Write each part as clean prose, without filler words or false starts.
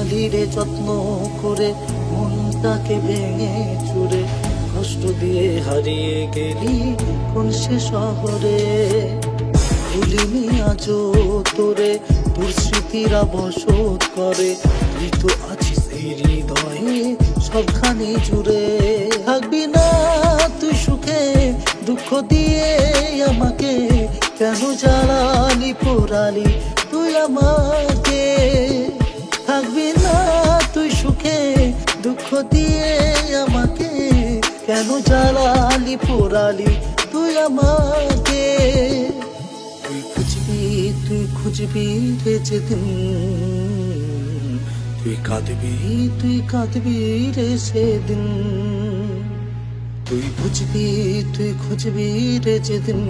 বানালি রে যত্ন করে মনটাকে ভেঙে চুরে, কষ্ট দিয়ে হারিয়ে গেলি কোন সে শহরে। ভুলিনি আজও তোরে, তোর স্মৃতিরা বসত করে, তুই তো আছিস এই হৃদয়ে সবখানে জুড়ে। থাকবি না তুই সুখে, দুঃখ দিয়ে আমাকে কেন জ্বালালি পোড়ালি তুই আমাকে। থাকবি না তুই সুখে, দুঃখ দিয়ে আমাকে কেন জ্বালালি পোড়ালি তুই আমাকে। তুই খুঁজবি রে যেদিন, তুই কাঁদবি রে সেদিন। তুই বুঝবি তুই খুঁজবি রে যেদিন,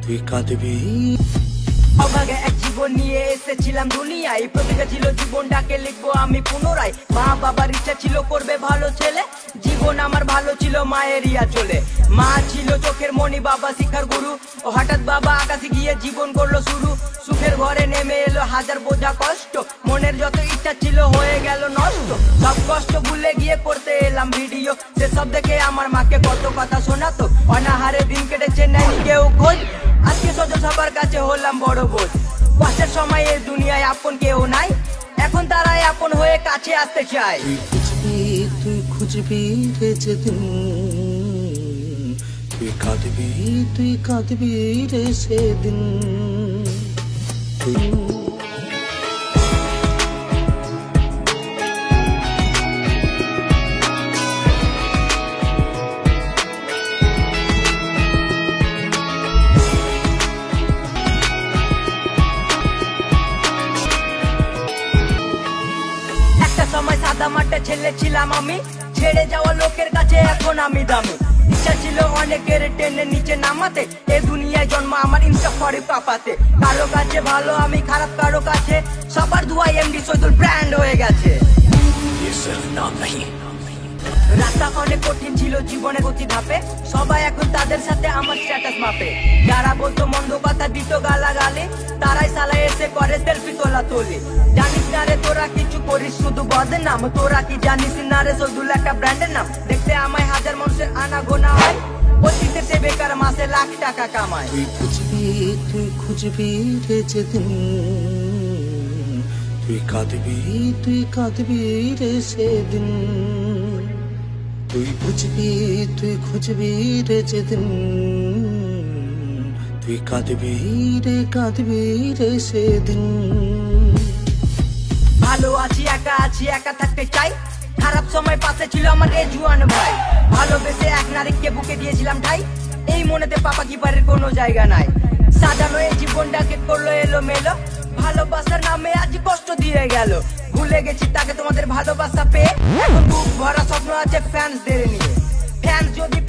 তুই কাঁদবি। অভাগে এক জীবন নিয়ে এসেছিলাম দুনিয়ায়, প্রতিটা ছিল জীবনটাকে লিখবো আমি পুনরায়। মা বাবার ইচ্ছা ছিল করবে ভালো ছেলে, জীবন আমার ভালো ছিল মায়ের ইয়া চলে। মা ছিল চোখের মণি, বাবা শিক্ষার গুরু, ও হঠাৎ বাবা আকাশে গিয়ে জীবন করলো শুরু। সুখের ঘরে নেমে এলো হাজার বোঝা কষ্ট, মনের যত ইচ্ছা ছিল হয়ে গেল নষ্ট। সব কষ্ট ভুলে গিয়ে করতে এলাম ভিডিও, সেসব দেখে আমার মাকে কত কথা শোনাতো। অনাহারে দিন কেটেছে নেয়নি কেউ খোঁজ, আজকে সোজা সবার কাছে হলাম বড় বোঝ। কষ্টের সময় এই দুনিয়ায় আপন কেউ নাই, এখন তারাই আপন হয়ে কাছে আসতে চায়। তুই খুঁজবি রে যেদিন, তুই কাঁদবি রে সেদিন। সময় সাদা মাঠে ছেলে ছিলাম আমি, ছেড়ে যাওয়া লোকের কাছে এখন আমি দামি। ইচ্ছা ছিল অনেকের টেনে নিচে নামাতে, এ দুনিয়ায় জন্ম আমার ইনকা করে পাপাতে। কারো কাছে ভালো আমি, খারাপ কারো কাছে, সবার দুয়াই এমডি সৈদুল ব্র্যান্ড হয়ে গেছে। রাস্তা অনেক কঠিন ছিল জীবনে গতি ধাপে, সবাই এখন তাদের সাথে আমার স্ট্যাটাস মাপে। যারা বলতো মন্দ কথা দিত গালাগালি, তারাই সালা এসে করে সেলফি তোলা তোলি। জানিস না রে তোরা কিছু করিস শুধু বদনাম, তোরা কি জানিস না রে সৈদুল একটা ব্র্যান্ডের নাম। দেখতে আমায় হাজার মানুষের আনা গোনা হয়, অতীতে সে বেকার মাসে লাখ টাকা কামায়। তুই খুঁজবি রে যেদিন, তুই কাঁদবি রে সেদিন। তুই বুঝবি তুই খুঁজবি রে যেদিন, তুই কাঁদবি রে সেদিন। ভালো আছি একা থাকতে চাই, খারাপ সময় পাশে ছিল আমার এই জুয়ান ভাই। ভালোবেসে এক নারীকে বুকে দিয়েছিলাম ঠাই, এই মনেতে পাপা কিপারের কোনো জায়গা নাই। সাজানো এই জীবনটাকে করলো এলো মেলো, ভালোবাসার নামে আজ কষ্ট দিয়ে গেল। ভুলে গেছি তাকে তোমাদের ভালোবাসা পেয়ে, এখন বুক ভরা স্বপ্ন আছে ফ্যান্সদের নিয়ে। ফ্যান্স যদি